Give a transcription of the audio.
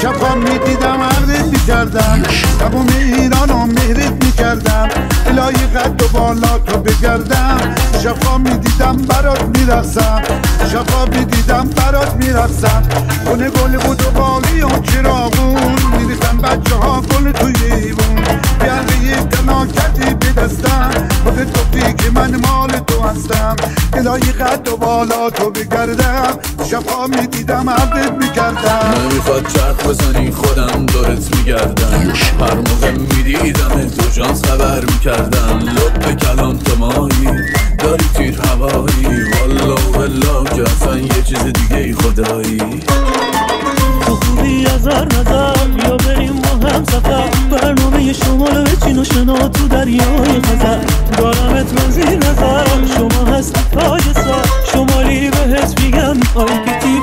شبها میدیدم عرضت میکردم تمام ایرانو مهرت میکردم الهی قد و بالا تو بگردم شبها میدیدم برات میرقصم شبها میدیدم برات میرقصم خونه گل بود و بالی و چراغون میریختن بچه ها گل توی ایوون بیرقه یک تنا کردی به دستم خودت گفتی که من مال تو هستم الهی قد و بالا تو بگردم شبها میدیدم عرضت میکردم نمیخواد چرخ بزنی خودم دورت میگردم هر موقع میدیدم تو شانس خبر میکردم لب کلام تو مایی داری تیر هوایی والا والله که اصلا یه چیز دیگه ای خدایی تو خوبی از هر نظر بیا بریم با هم سفر برنامه شمال بچین و شنا تو دریای خزر دارمت من زیر نظر شما هستی تاج سر شمالی بهت میگم آی که تیر